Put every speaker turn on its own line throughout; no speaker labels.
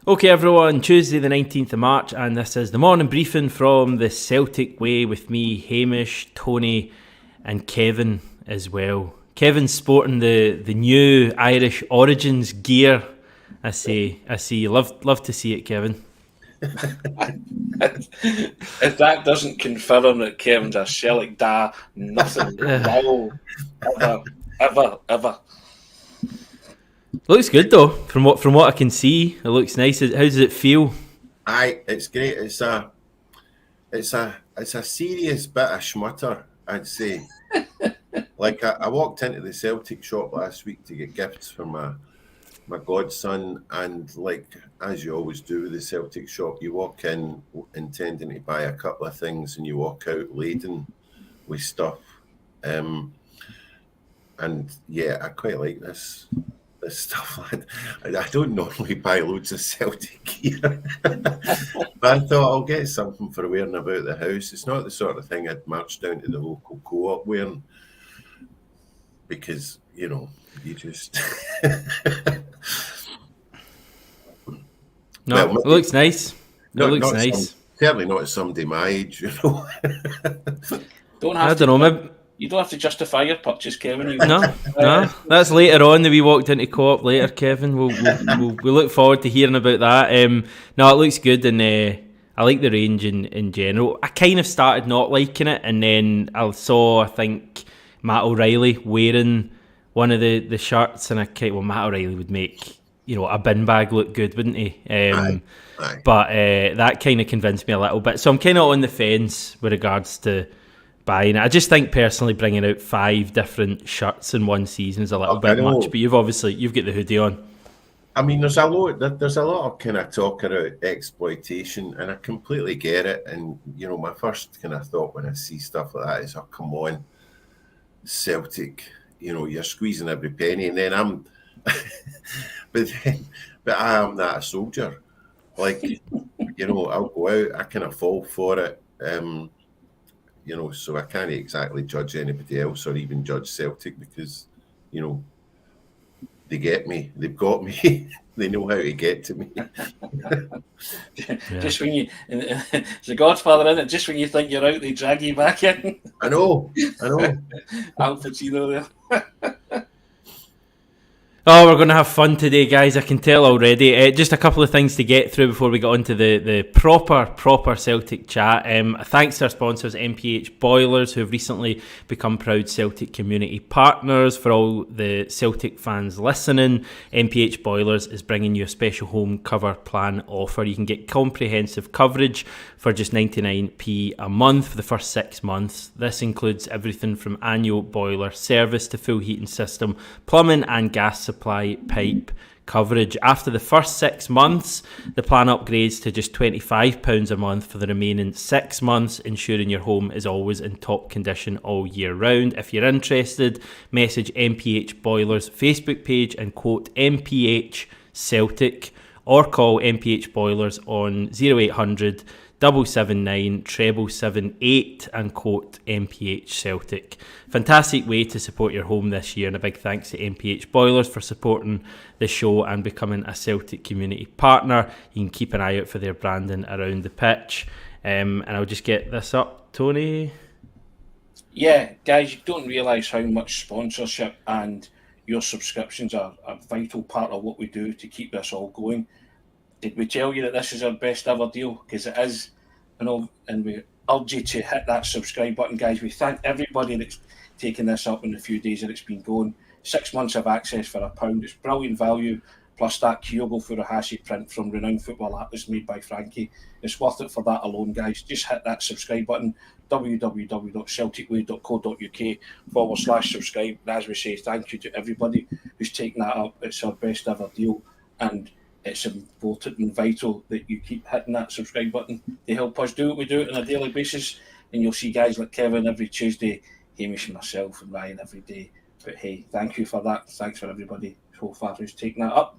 Okay everyone, Tuesday the 19th of March, and this is the morning briefing from the Celtic Way with me, Hamish, Tony and Kevin as well. Kevin's sporting the new Irish Origins gear. I see. Love to see it, Kevin.
If that doesn't confirm that Kevin's a Celtic da, nothing will ever.
Looks good though. From what I can see, it looks nice. How does it feel?
Aye, it's great. It's a serious bit of schmutter, I'd say. Like I walked into the Celtic shop last week to get gifts for my godson, and like as you always do with the Celtic shop, you walk in intending to buy a couple of things, and you walk out laden with stuff. And yeah, I quite like this stuff. I don't normally buy loads of Celtic gear, but I thought I'll get something for wearing about the house. It's not the sort of thing I'd march down to the local co-op wearing, because you just
No, it looks nice. Looks nice.
Certainly not at somebody my age,
I don't know. You don't have to justify your purchase, Kevin.
No. That's later on that we walked into co-op later, Kevin. We'll look forward to hearing about that. No, it looks good, and I like the range in general. I kind of started not liking it, and then I think, Matt O'Reilly wearing one of the shirts, and Matt O'Reilly would make a bin bag look good, wouldn't he?
Aye.
But that kind of convinced me a little bit. So I'm kind of on the fence with regards to buying it. I just think personally bringing out 5 different shirts in one season is a little bit much. But you've got the hoodie on.
I mean, there's a lot of kind of talk about exploitation, and I completely get it. And my first kind of thought when I see stuff like that is, oh, come on, Celtic, you're squeezing every penny. And then but I am not a soldier. Like, I'll go out, I kind of fall for it. So I can't exactly judge anybody else or even judge Celtic, because, they get me. They've got me. They know how to get to me.
Just when you, it's the Godfather, isn't it? Just when you think you're out, they drag you back in.
I know.
Al Pacino there.
Oh, we're going to have fun today, guys. I can tell already. Just a couple of things to get through before we get on to the proper Celtic chat. Thanks to our sponsors, MPH Boilers, who have recently become proud Celtic community partners. For all the Celtic fans listening, MPH Boilers is bringing you a special home cover plan offer. You can get comprehensive coverage for just 99p a month for the first 6 months. This includes everything from annual boiler service to full heating system, plumbing and gas supply pipe coverage. After the first 6 months, the plan upgrades to just £25 a month for the remaining 6 months, ensuring your home is always in top condition all year round. If you're interested, message MPH Boilers Facebook page and quote MPH Celtic, or call MPH Boilers on 0800 779 778 and quote MPH Celtic. Fantastic way to support your home this year, and a big thanks to MPH Boilers for supporting the show and becoming a Celtic community partner. You can keep an eye out for their branding around the pitch. And I'll just get this up, Tony.
Yeah, guys, you don't realise how much sponsorship and your subscriptions are a vital part of what we do to keep this all going. Did we tell you that this is our best ever deal? Because it is, and we urge you to hit that subscribe button, guys. We thank everybody that's taken this up in the few days that it's been going. 6 months of access for £1. It's brilliant value, plus that Kyogo Furuhashi print from Renowned Football Atlas made by Frankie. It's worth it for that alone, guys. Just hit that subscribe button, www.celticway.co.uk/subscribe. And as we say, thank you to everybody who's taken that up. It's our best ever deal, and it's important and vital that you keep hitting that subscribe button to help us do what we do on a daily basis. And you'll see guys like Kevin every Tuesday, Hamish and myself and Ryan every day. But hey, thank you for that. Thanks for everybody so far who's taken that up.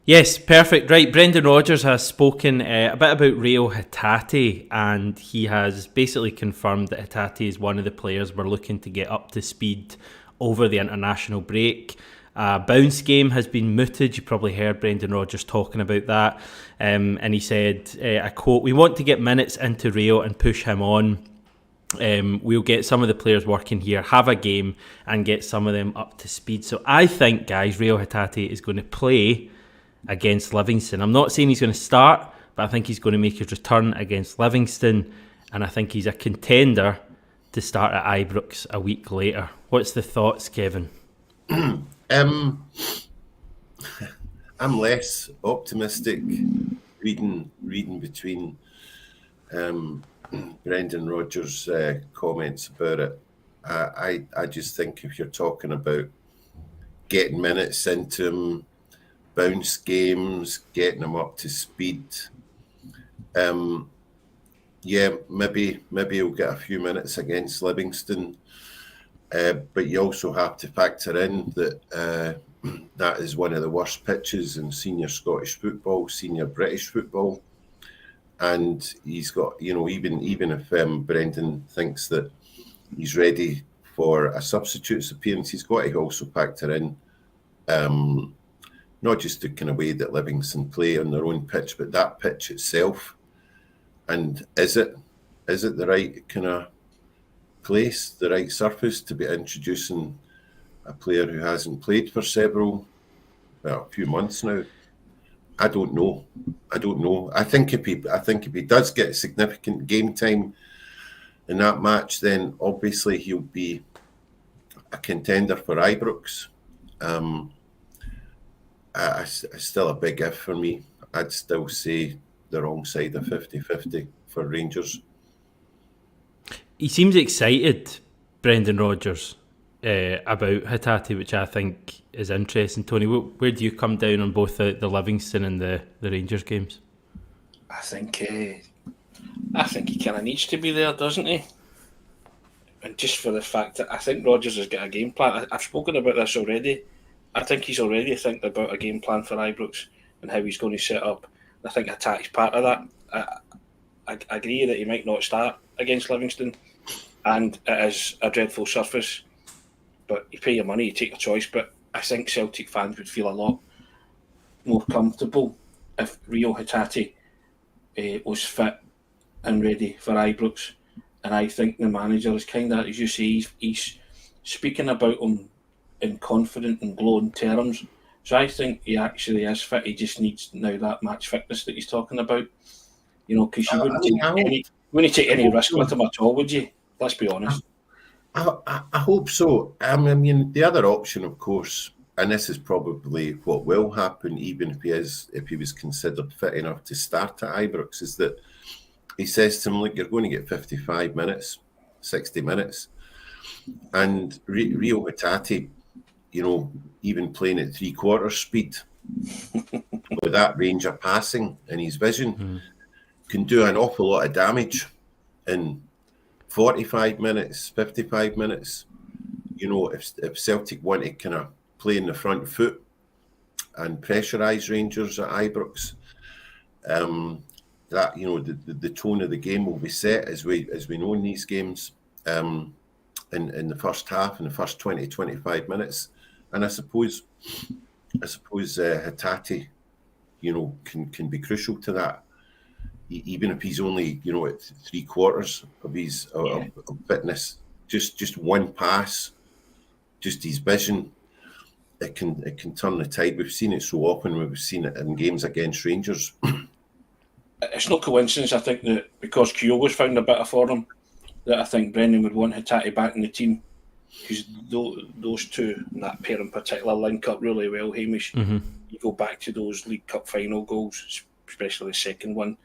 Yes, perfect. Right, Brendan Rodgers has spoken a bit about Rio Hatate, and he has basically confirmed that Hatate is one of the players we're looking to get up to speed over the international break. bounce game has been mooted. You probably heard Brendan Rodgers talking about that. And he said, I quote, "We want to get minutes into Rio and push him on. We'll get some of the players working here, have a game, and get some of them up to speed." So I think, guys, Rio Hatate is going to play against Livingston. I'm not saying he's going to start, but I think he's going to make his return against Livingston, and I think he's a contender to start at Ibrox a week later. What's the thoughts, Kevin?
I'm less optimistic reading between Brendan Rodgers' comments about it. I just think if you're talking about getting minutes into him, bounce games, getting him up to speed, maybe he'll get a few minutes against Livingston. But you also have to factor in that that is one of the worst pitches in senior Scottish football, senior British football. And he's got, even if Brendan thinks that he's ready for a substitute's appearance, he's got to also factor in not just the kind of way that Livingston play on their own pitch, but that pitch itself. And is it the right kind of place, the right surface to be introducing a player who hasn't played for a few months now? I don't know. I think if he does get significant game time in that match, then obviously he'll be a contender for Ibrox. It's still a big if for me. I'd still say the wrong side of 50-50 for Rangers.
He seems excited, Brendan Rodgers, about Hatate, which I think is interesting. Tony, where do you come down on both the Livingston and the Rangers games?
I think he kind of needs to be there, doesn't he? And just for the fact that I think Rodgers has got a game plan. I've spoken about this already. I think he's already thinking about a game plan for Ibrox and how he's going to set up. I think Hatate's part of that. I agree that he might not start against Livingston, and it is a dreadful surface. But you pay your money, you take your choice. But I think Celtic fans would feel a lot more comfortable if Rio Hatate was fit and ready for Ibrox. And I think the manager is kind of, as you say, he's speaking about him in confident and glowing terms. So I think he actually is fit. He just needs now that match fitness that he's talking about. Because you wouldn't take any risk with him at all, would you? Let's be honest.
I hope so. I mean, the other option, of course, and this is probably what will happen, even if he was considered fit enough to start at Ibrox, is that he says to him, "Look, you're going to get 55 minutes, 60 minutes," and Rio Hatate, even playing at 3/4 speed with that range of passing in his vision, can do an awful lot of damage in 45 minutes, 55 minutes. If Celtic want to kind of play in the front foot and pressurise Rangers at Ibrox, that the tone of the game will be set as we know in these games in the first half, in the first 20-25 minutes. And I suppose Hatate, can be crucial to that. Even if he's only, at 3/4 of his of fitness, just one pass, just his vision, it can turn the tide. We've seen it so often. We've seen it in games against Rangers.
It's no coincidence, I think, that because Kyogo's found a bit for him, that I think Brendan would want Hatate back in the team, because those two, and that pair in particular, link up really well. Hamish, you go back to those League Cup final goals, especially the second one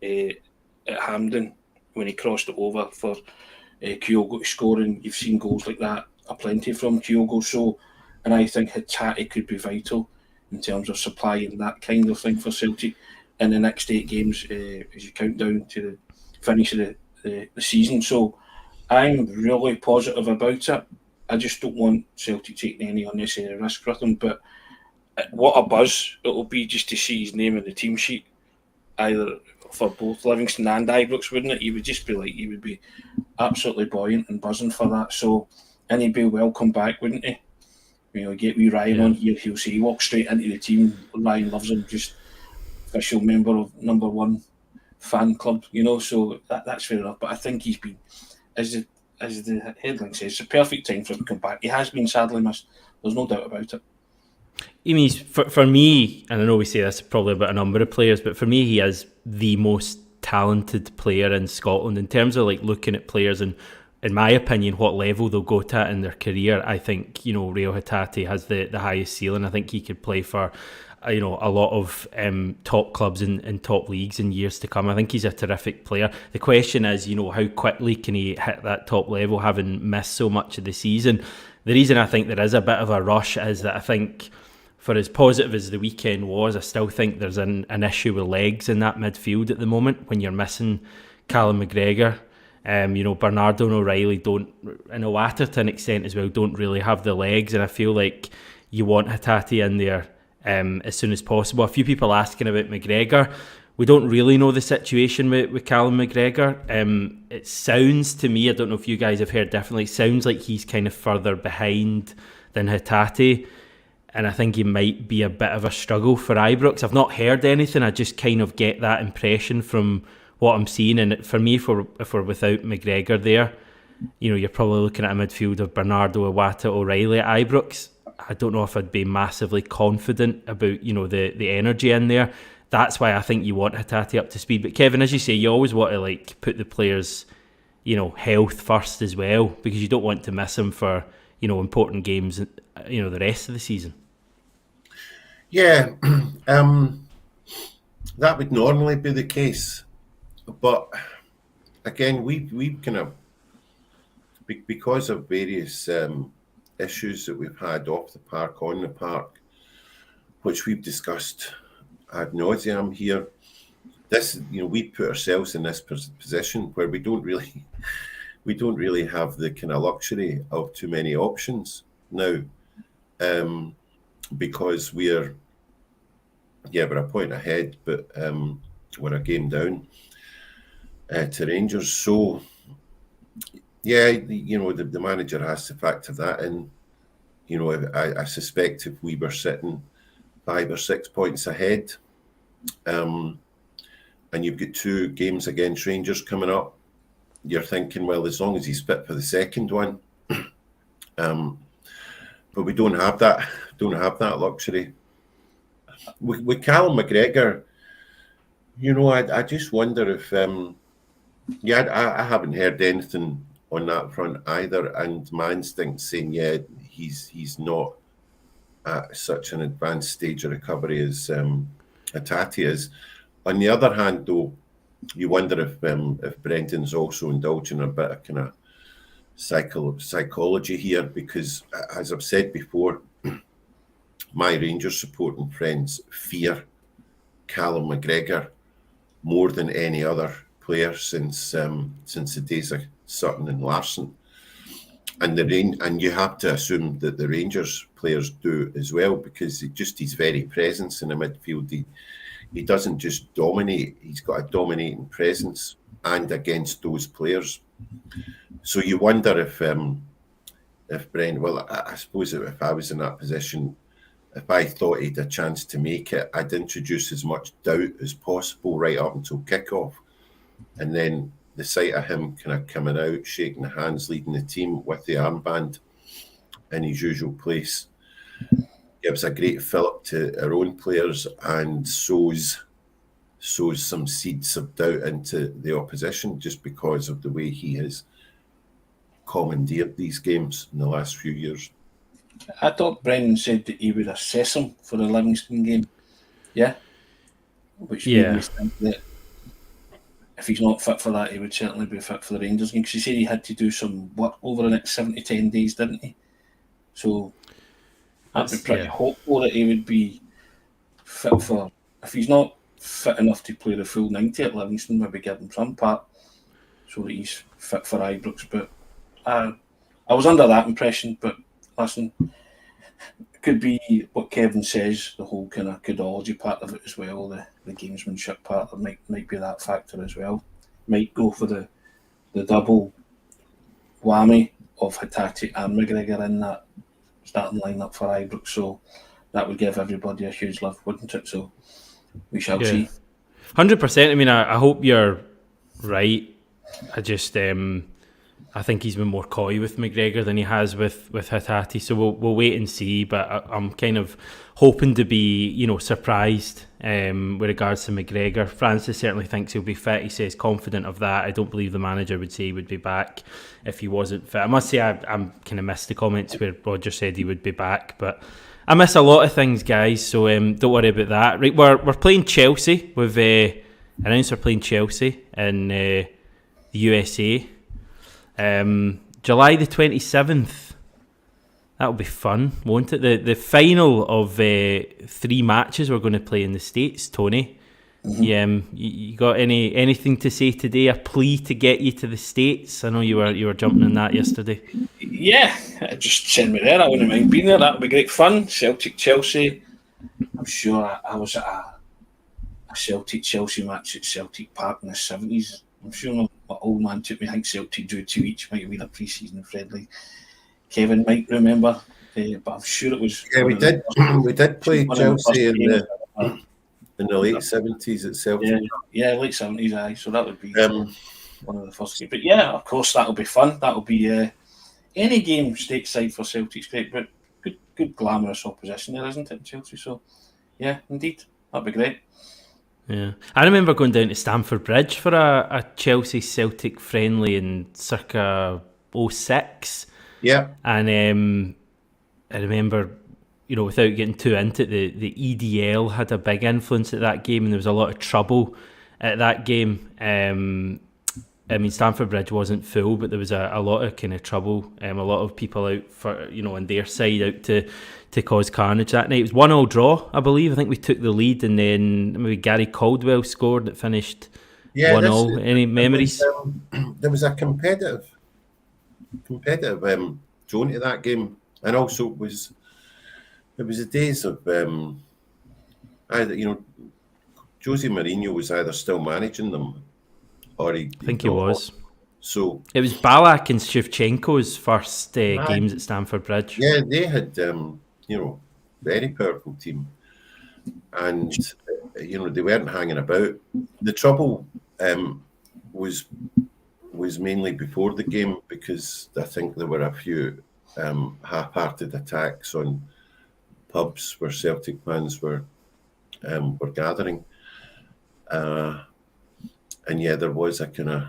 at Hampden, when he crossed it over for Kyogo to score, and you've seen goals like that aplenty from Kyogo. So, and I think Hatate could be vital in terms of supplying that kind of thing for Celtic in the next 8 games as you count down to the finish of the season. So I'm really positive about it. I just don't want Celtic taking any unnecessary risk with him. But what a buzz it will be just to see his name in the team sheet, either for both Livingston and Ibrox, wouldn't it? He would be absolutely buoyant and buzzing for that. So, and he'd be welcome back, wouldn't he? Get wee Ryan on here, he'll say he walks straight into the team. Ryan loves him, just official member of number 1 fan club, so that's fair enough. But I think he's been, as the headline says, it's a perfect time for him to come back. He has been sadly missed, there's no doubt about it.
For me, and I know we say this probably about a number of players, but for me he is the most talented player in Scotland in terms of looking at players and, in my opinion, what level they'll go to in their career. I think Reo Hatate has the highest ceiling. I think he could play for a lot of top clubs in top leagues in years to come. I think he's a terrific player. The question is, how quickly can he hit that top level, having missed so much of the season? The reason I think there is a bit of a rush is that I think, for as positive as the weekend was, I still think there's an issue with legs in that midfield at the moment when you're missing Callum McGregor. Bernardo and O'Reilly don't, and Owata to an extent as well, don't really have the legs, and I feel like you want Hatate in there as soon as possible. A few people asking about McGregor. We don't really know the situation with Callum McGregor. It sounds to me, I don't know if you guys have heard differently, it sounds like he's kind of further behind than Hatate, and I think he might be a bit of a struggle for Ibrox. I've not heard anything, I just kind of get that impression from what I'm seeing, and for me, if we're without McGregor there, you're probably looking at a midfield of Bernardo, Owata, O'Reilly at Ibrox. I don't know if I'd be massively confident about the energy in there. That's why I think you want Hatate up to speed. But Kevin, as you say, you always want to put the players' health first as well, because you don't want to miss them for important games the rest of the season.
Yeah, that would normally be the case, but again, we've kind of, because of various issues that we've had off the park, on the park, which we've discussed ad nauseam here. This, we put ourselves in this position where we don't really have the kind of luxury of too many options now, because we're a point ahead, but we're a game down to Rangers. So the manager has to factor that in. I suspect if we were sitting 5 or 6 points ahead, and you've got 2 games against Rangers coming up, you're thinking, well, as long as he's fit for the second one, but we don't have that luxury. With Callum McGregor, I just wonder if, I haven't heard anything on that front either, and my instinct's saying, he's not at such an advanced stage of recovery as Hatate is. On the other hand, though, you wonder if Brendan's also indulging a bit of kind of psychology here, because, as I've said before, my Rangers supporting friends fear Callum McGregor more than any other player since the days of Sutton and Larsson, and you have to assume that the Rangers players do as well, because his very presence in the midfield, he doesn't just dominate; he's got a dominating presence, and against those players. So you wonder if Brent. Well, I suppose if I was in that position, if I thought he'd a chance to make it, I'd introduce as much doubt as possible right up until kickoff, and then the sight of him kind of coming out, shaking the hands, leading the team with the armband in his usual place, gives a great fillip to our own players and sows some seeds of doubt into the opposition, just because of the way he has commandeered these games in the last few years.
I thought Brendan said that he would assess him for the Livingston game. Yeah? Which made me think that if he's not fit for that, he would certainly be fit for the Rangers game, because he said he had to do some work over the next 7 to 10 days, didn't he? So I'd be pretty hopeful that he would be fit for, if he's not fit enough to play the full 90 at Livingston, maybe give him some part so that he's fit for Ibrox. But I was under that impression, but listen, it could be what Kevin says, the whole kind of codology part of it as well, the gamesmanship part, might be that factor as well. Might go for the double whammy of Hatate and McGregor in that starting lineup for Ibrox. So that would give everybody a huge lift, wouldn't it? So we shall see.
100%. I mean, I hope you're right. I just I think he's been more coy with McGregor than he has with Hatate. So we'll wait and see. But I'm kind of hoping to be, surprised with regards to McGregor. Francis certainly thinks he'll be fit. He says confident of that. I don't believe the manager would say he would be back if he wasn't fit. I must say I'm kind of missed the comments where Roger said he would be back, but I miss a lot of things, guys. So don't worry about that. Right, we're playing Chelsea. We've announced we're playing Chelsea in the USA. July the 27th. That'll be fun, won't it? The final of 3 matches we're going to play in the States, Tony. Mm-hmm. You got anything to say today? A plea to get you to the States? I know you were jumping on that yesterday.
Yeah, just send me there. I wouldn't mind being there. That'll be great fun. Celtic Chelsea. I'm sure I was at a Celtic Chelsea match at Celtic Park in the 70s. I'm sure my old man took me. I think Celtic drew 2 each. Might have been a pre-season friendly. Kevin might remember, but I'm sure it was.
Yeah, we did play Chelsea in the late 70s at Celtic.
Yeah, late 70s. Aye, so that would be one of the first games. But yeah, of course, that'll be fun. That'll be any game stateside for Celtic's great, but good glamorous opposition there, isn't it, Chelsea? So yeah, indeed, that'd be great.
Yeah, I remember going down to Stamford Bridge for a Chelsea Celtic friendly in circa 06.
Yeah,
and I remember, without getting too into it, the EDL had a big influence at that game, and there was a lot of trouble at that game. I mean, Stamford Bridge wasn't full, but there was a lot of kind of trouble. A lot of people out for on their side out to cause carnage that night. It was 1-1 draw, I believe. I think we took the lead, and then maybe Gary Caldwell scored. It finished 1-0. Any memories?
There was a competitive tone to that game, and also it was the days of either Jose Mourinho was either still managing them, or I think
he was.
So
it was Ballack and Shevchenko's first games at Stamford Bridge.
Yeah, they had very powerful team, and they weren't hanging about. The trouble was mainly before the game, because I think there were a few half-hearted attacks on pubs where Celtic fans were gathering, and yeah, there was a kind of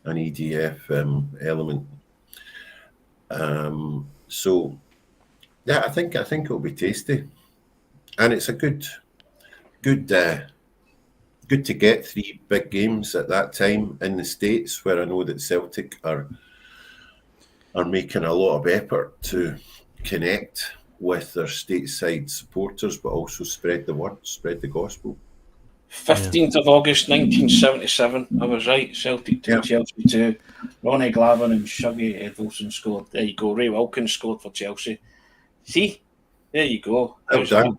an EDF element. So yeah, I think it'll be tasty, and it's a good to get 3 big games at that time in the States, where I know that Celtic are making a lot of effort to connect with their stateside supporters, but also spread the word, spread the gospel.
15th of August 1977, I was right. Celtic 2, Chelsea 2. Ronnie Glavin and Shuggy Edwilson scored. There you go. Ray Wilkins scored for Chelsea. See? There you go.
Well done.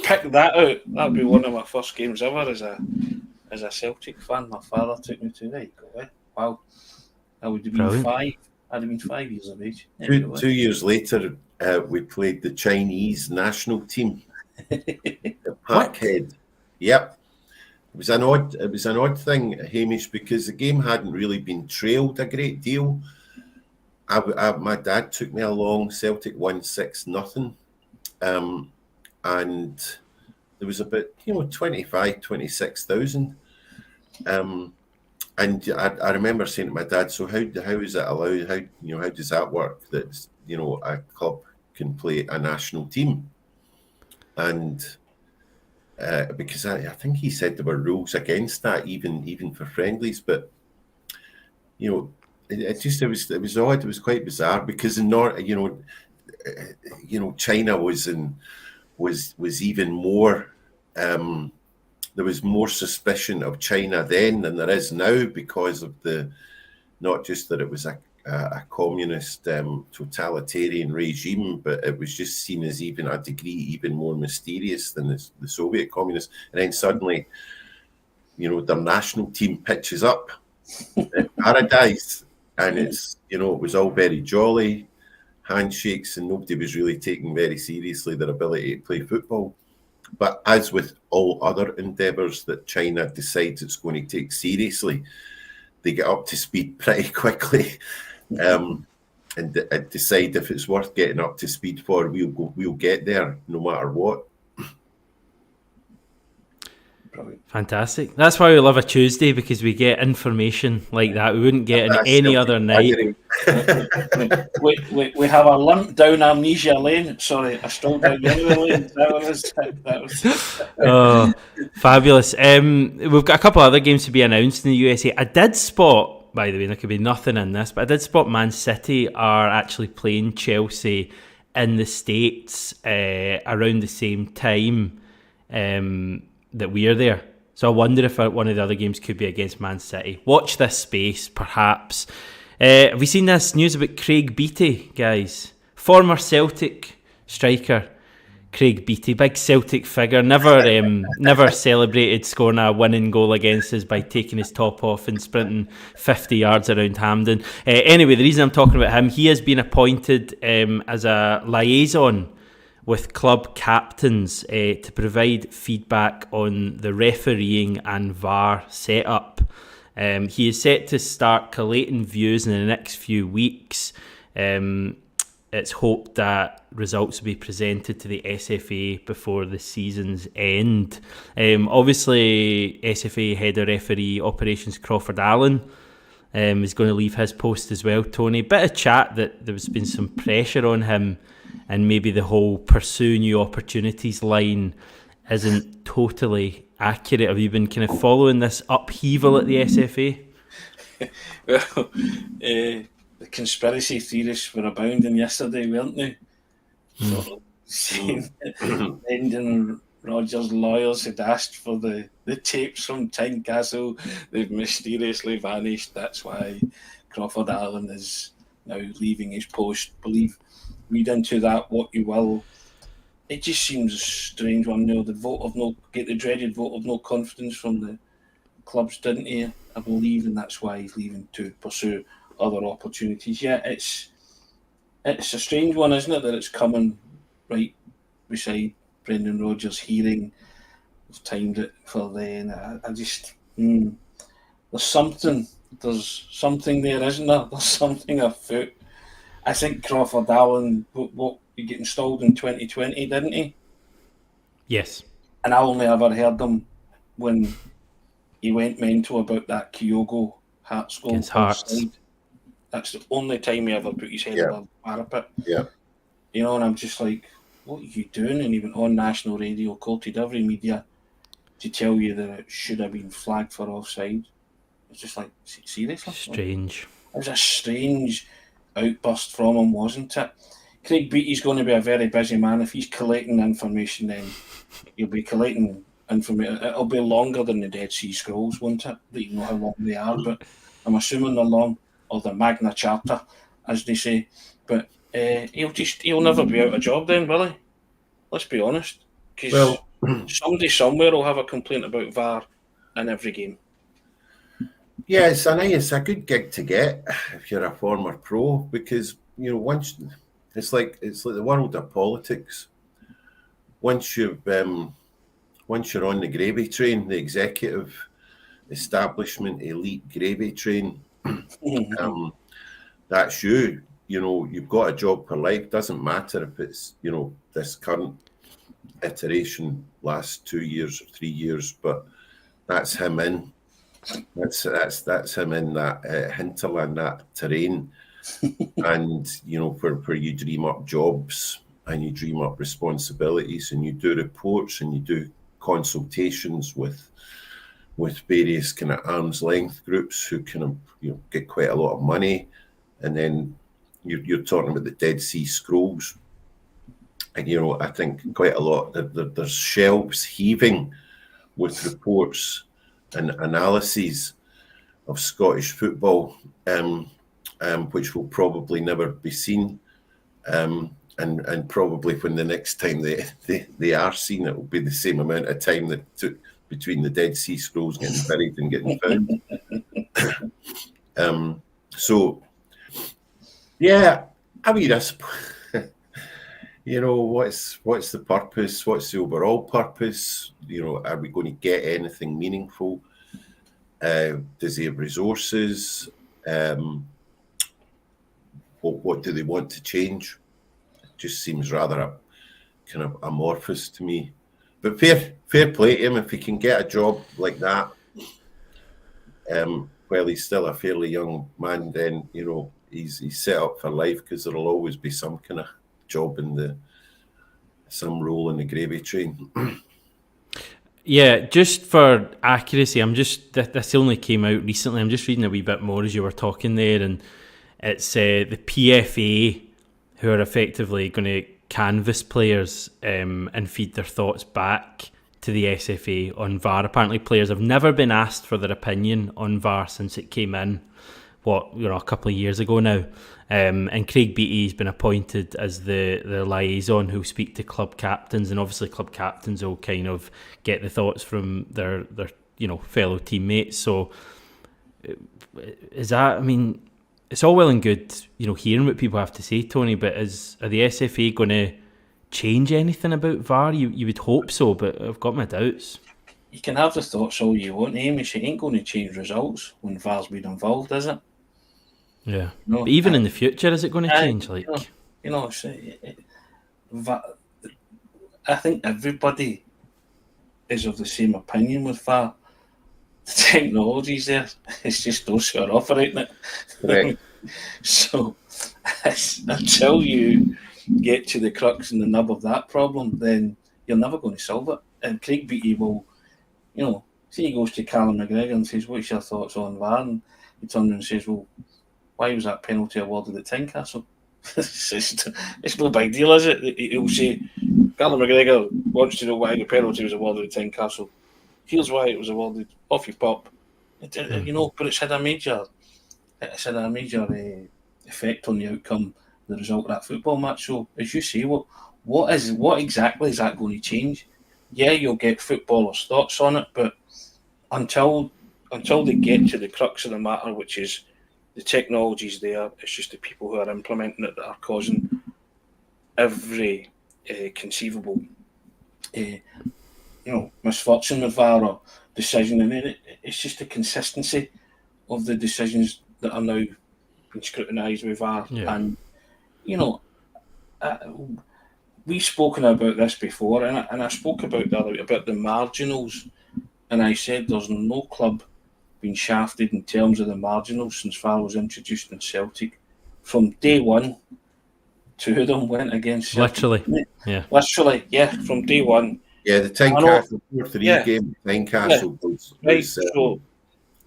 Pick that out. That would be one of my first games ever as a Celtic fan. My father took me to. There you go. Wow. I would have been 5. I'd have been 5 years of age.
2 years later, we played the Chinese national team at Parkhead. Yep. It was an odd thing, Hamish, because the game hadn't really been trailed a great deal. My dad took me along. Celtic won 6-0. And there was about 26,000. And I remember saying to my dad, "So how is that allowed? How does that work? That a club can play a national team?" And because I think he said there were rules against that, even for friendlies. But it was odd. It was quite bizarre, because China was even more. There was more suspicion of China then than there is now, because of not just that it was a communist totalitarian regime, but it was just seen as even a degree even more mysterious than the Soviet communists. And then suddenly, their national team pitches up in paradise, and it's it was all very jolly, handshakes, and nobody was really taking very seriously their ability to play football. But as with all other endeavours that China decides it's going to take seriously, they get up to speed pretty quickly, and decide if it's worth getting up to speed for. We'll get there no matter what.
Fantastic. That's why we love a Tuesday, because we get information like that we wouldn't get on any other night.
we have a limp down amnesia lane. Sorry, I strolled down the other lane. That was
Oh, fabulous. We've got a couple other games to be announced in the USA. I did spot, by the way, there could be nothing in this, but I did spot Man City are actually playing Chelsea in the States around the same time that we are there. So I wonder if one of the other games could be against Man City. Watch this space, perhaps. Have we seen this news about Craig Beattie, guys? Former Celtic striker Craig Beattie, big Celtic figure, never celebrated scoring a winning goal against us by taking his top off and sprinting 50 yards around Hampden. Anyway, the reason I'm talking about him, he has been appointed as a liaison with club captains to provide feedback on the refereeing and VAR setup. He is set to start collating views in the next few weeks. It's hoped that results will be presented to the SFA before the season's end. Obviously, SFA head of referee operations Crawford Allen is going to leave his post as well, Tony. Bit of chat that there's been some pressure on him, and maybe the whole pursue new opportunities line isn't totally accurate. Have you been kind of following this upheaval at the SFA?
Well, the conspiracy theorists were abounding yesterday, weren't they? Sort of saying that Brendan Rodgers' lawyers had asked for the tapes from Tynecastle. They've mysteriously vanished. That's why Crawford Allen is now leaving his post. Read into that what you will. It just seems a strange one. The dreaded vote of no confidence from the clubs, didn't he? I believe, and that's why he's leaving to pursue other opportunities. Yeah, it's a strange one, isn't it, that it's coming right beside Brendan Rodgers' hearing. We've timed it for then. I just there's something there, isn't there? There's something afoot. I think Crawford Allen, he get installed in 2020, didn't he?
Yes.
And I only ever heard him when he went mental about that Kyogo Hearts goal.
Against Hearts.
That's the only time he ever put his head above the parapet.
Yeah.
You know, and I'm just like, what are you doing? And he went on national radio, quoted every media to tell you that it should have been flagged for offside. It's just like, seriously?
Strange.
It was a strange outburst from him, wasn't it? Craig Beattie's going to be a very busy man. If he's collecting information, then he'll be collecting information. It'll be longer than the Dead Sea Scrolls, won't it? I don't know how long they are, but I'm assuming they're long, or the Magna Charta, as they say. But he'll never be out of a job then, will he? Let's be honest. Because somebody somewhere will have a complaint about VAR in every game.
Yeah, it's a good gig to get if you're a former pro, because once it's like the world of politics. Once you're on the gravy train, the executive establishment elite gravy train, that's you. You've got a job for life. Doesn't matter if it's this current iteration lasts 2 years or 3 years, but that's him in. That's him in that hinterland, that terrain, and for you dream up jobs and you dream up responsibilities and you do reports and you do consultations with various kind of arm's length groups who get quite a lot of money, and then you're talking about the Dead Sea Scrolls, and I think quite a lot there's shelves heaving with reports and analyses of Scottish football, which will probably never be seen, and probably when the next time they are seen, it will be the same amount of time that it took between the Dead Sea Scrolls getting buried and getting found. So, yeah, I mean, I suppose, what's the purpose? What's the overall purpose? Are we going to get anything meaningful? Does he have resources? What do they want to change? It just seems rather kind of amorphous to me. But fair play to him if he can get a job like that. While he's still a fairly young man, then he's set up for life, because there'll always be some kind of job some role in the gravy train.
Yeah, just for accuracy, this only came out recently. I'm just reading a wee bit more as you were talking there, and it's the PFA who are effectively going to canvass players and feed their thoughts back to the SFA on VAR. Apparently, players have never been asked for their opinion on VAR since it came in, a couple of years ago now. And Craig Beattie's been appointed as the liaison who'll speak to club captains, and obviously club captains will kind of get the thoughts from their fellow teammates. So is that? I mean, it's all well and good, hearing what people have to say, Tony. But are the SFA going to change anything about VAR? You would hope so, but I've got my doubts.
You can have the thoughts all you want, Hamish. It ain't going to change results when VAR's been involved, is it?
Yeah. But even in the future, is it going to change?
I think everybody is of the same opinion with VAR. The technology's there. It's just those who are operating it.
Correct.
So until you get to the crux and the nub of that problem, then you're never going to solve it. And Craig Beattie will, see, he goes to Callum McGregor and says, "What's your thoughts on VAR?" And he turns around and says, "Well, why was that penalty awarded at Tynecastle?" It's no big deal, is it? He'll say, "Callum McGregor wants to know why the penalty was awarded at Tynecastle. Here's why it was awarded." Off you pop. But it's had a major effect on the outcome, the result of that football match. So, as you say, what exactly is that going to change? Yeah, you'll get footballers' thoughts on it, but until they get to the crux of the matter, which is the technology's there, it's just the people who are implementing it that are causing every conceivable misfortune with VAR or decision, and it's just the consistency of the decisions that are now being scrutinised with VAR.
Yeah.
And we've spoken about this before, and I spoke about the marginals, and I said there's no club been shafted in terms of the marginals since VAR was introduced in Celtic. From day one, two of them went against Celtic. Literally, yeah, from day one.
Yeah, the Tynecastle 4-3 game, Tynecastle was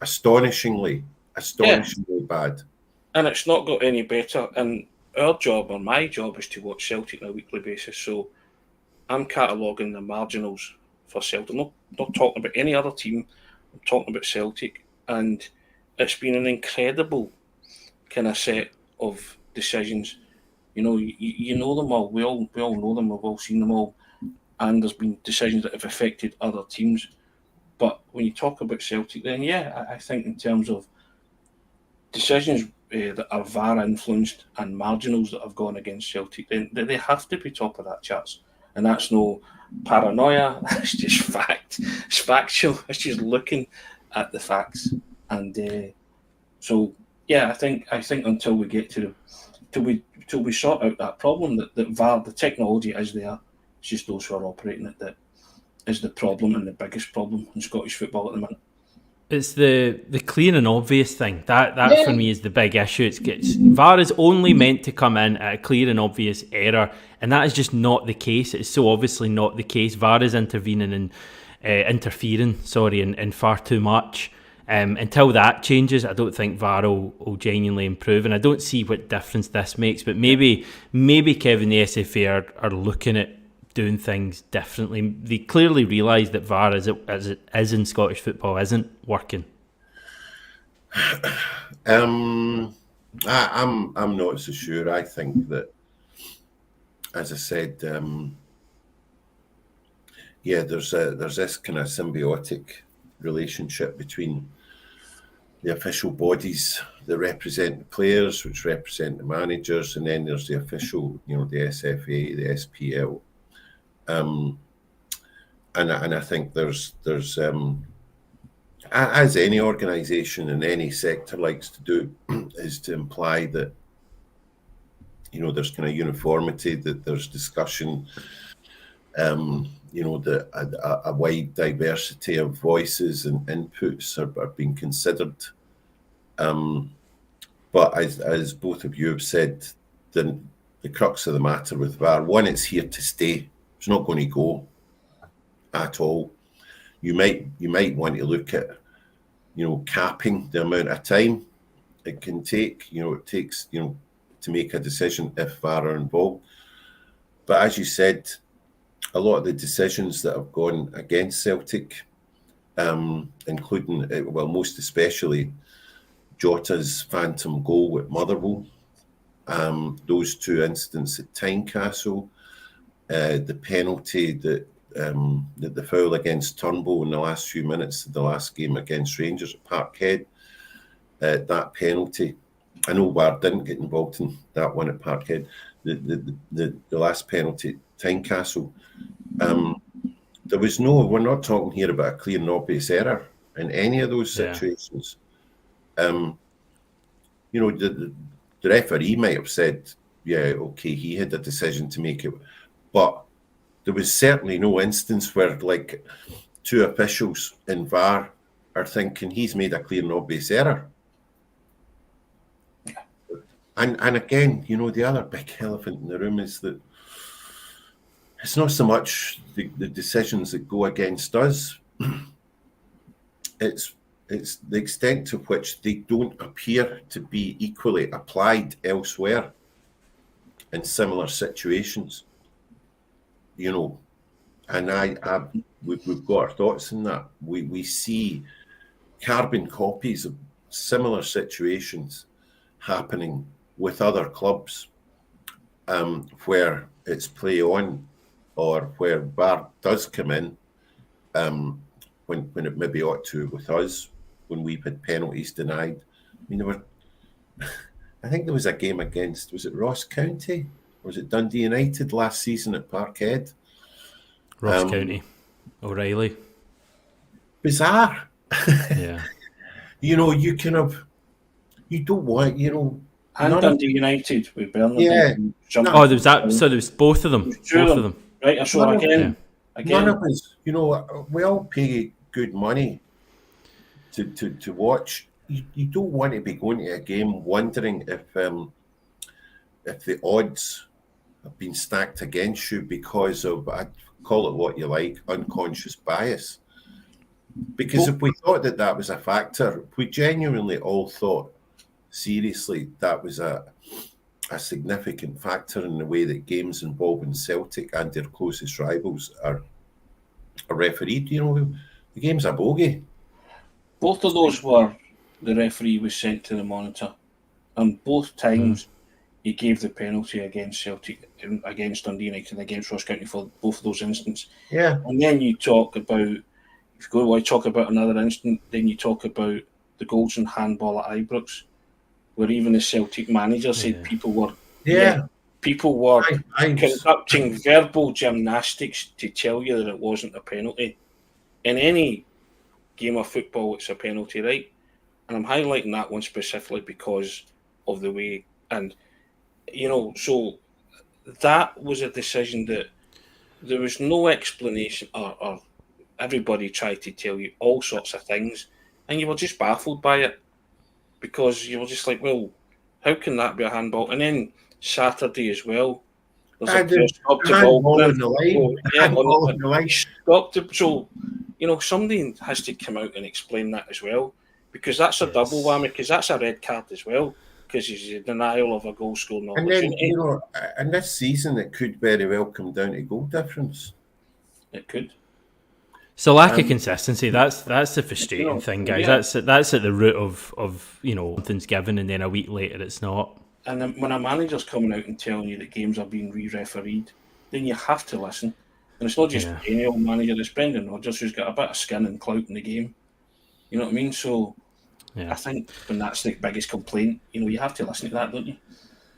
astonishingly bad.
And it's not got any better. And our job, or my job, is to watch Celtic on a weekly basis. So I'm cataloguing the marginals for Celtic. I'm not talking about any other team. I'm talking about Celtic. And it's been an incredible kind of set of decisions. You know them all. We all know them. We've all seen them all. And there's been decisions that have affected other teams. But when you talk about Celtic, then I think in terms of decisions that are VAR influenced and marginals that have gone against Celtic, then they have to be top of that charts. And that's no paranoia. It's just fact. It's factual. It's just looking at the facts. And I think until we get to till we sort out that problem, that VAR, the technology is there. It's just those who are operating it that is the problem, and the biggest problem in Scottish football at the minute.
It's the clear and obvious thing. That for me is the big issue. VAR is only meant to come in at a clear and obvious error, and that is just not the case. It's so obviously not the case. VAR is interfering in far too much. Until that changes, I don't think VAR will genuinely improve, and I don't see what difference this makes. But maybe Kevin, the SFA are looking at doing things differently. They clearly realise that VAR as it is in Scottish football isn't working.
I'm not so sure. I think that, as I said, there's this kind of symbiotic relationship between the official bodies that represent the players, which represent the managers, and then there's the official, the SFA, the SPL. And I think there's as any organisation in any sector likes to do, is to imply that there's kind of uniformity, that there's discussion, that a wide diversity of voices and inputs are being considered. But as both of you have said, the crux of the matter with VAR, one, it's here to stay. It's not going to go at all. You might want to look at, capping the amount of time it can take. It takes, to make a decision if VAR are involved. But as you said, a lot of the decisions that have gone against Celtic, including, most especially Jota's phantom goal at Motherwell, those two incidents at Tynecastle, the penalty that the foul against Turnbull in the last few minutes of the last game against Rangers at Parkhead, that penalty. I know VAR didn't get involved in that one at Parkhead. The last penalty at Tynecastle. We're not talking here about a clear and obvious error in any of those situations. The referee might have said, okay, he had a decision to make it, but there was certainly no instance where two officials in VAR are thinking he's made a clear and obvious error. And again, the other big elephant in the room is that it's not so much the decisions that go against us. It's the extent to which they don't appear to be equally applied elsewhere in similar situations. And we've got our thoughts on that. We see carbon copies of similar situations happening with other clubs, where it's play on, or where VAR does come in, when it maybe ought to with us, when we've had penalties denied. I think there was a game against, was it Ross County? Or was it Dundee United last season at Parkhead?
Ross County, O'Reilly.
Bizarre.
Yeah.
You don't want,
And Dundee United with Bernard.
Yeah.
Oh, there was that. So there was both of them. Both of them.
Right, so again.
None of us, we all pay good money to watch. You don't want to be going to a game wondering if the odds have been stacked against you because of, call it what you like, unconscious bias. Because if we thought that was a factor, if we genuinely all thought seriously that was a significant factor in the way that games involving Celtic and their closest rivals are refereed, the game's a bogey.
Both of those were, the referee was sent to the monitor, and both times he gave the penalty against Celtic, against Dundee United, and against Ross County for both of those instances.
Yeah.
And then you talk about, if you want to talk about another instant, then you talk about the goals and handball at Ibrox, where even the Celtic manager said people were conducting verbal gymnastics to tell you that it wasn't a penalty. In any game of football, it's a penalty, right? And I'm highlighting that one specifically because of the way, and so that was a decision that there was no explanation, or everybody tried to tell you all sorts of things, and you were just baffled by it, because you were just like, well, how can that be a handball? And then Saturday as well, there's a player stopped the ball in the line. So, somebody has to come out and explain that as well, because that's a double whammy, because that's a red card as well, because it's a denial of a goal scoring opportunity.
And then, and this season it could very well come down to goal difference.
It could.
So lack of consistency, that's the frustrating thing, guys. Yeah. That's at the root of something's given and then a week later it's not.
And then when a manager's coming out and telling you that games are being re-refereed, then you have to listen. And it's not just any old manager, it's Brendan Rodgers, who's got a bit of skin and clout in the game. You know what I mean? So I think when that's the biggest complaint, you have to listen to that, don't you?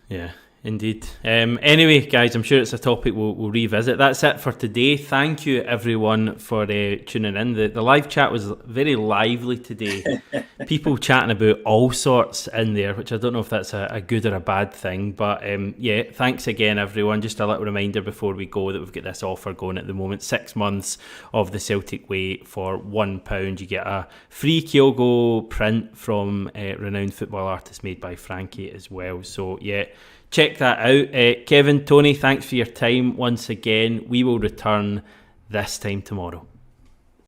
Yeah, indeed. Anyway, guys, I'm sure it's a topic we'll revisit. That's it for today. Thank you, everyone, for tuning in. The live chat was very lively today. People chatting about all sorts in there, which I don't know if that's a good or a bad thing. But yeah, thanks again, everyone. Just a little reminder before we go that we've got this offer going at the moment. 6 months of the Celtic Way for £1. You get a free Kyogo print from renowned football artist made by Frankie as well. So yeah, check that out. Kevin, Tony, thanks for your time once again. We will return this time tomorrow.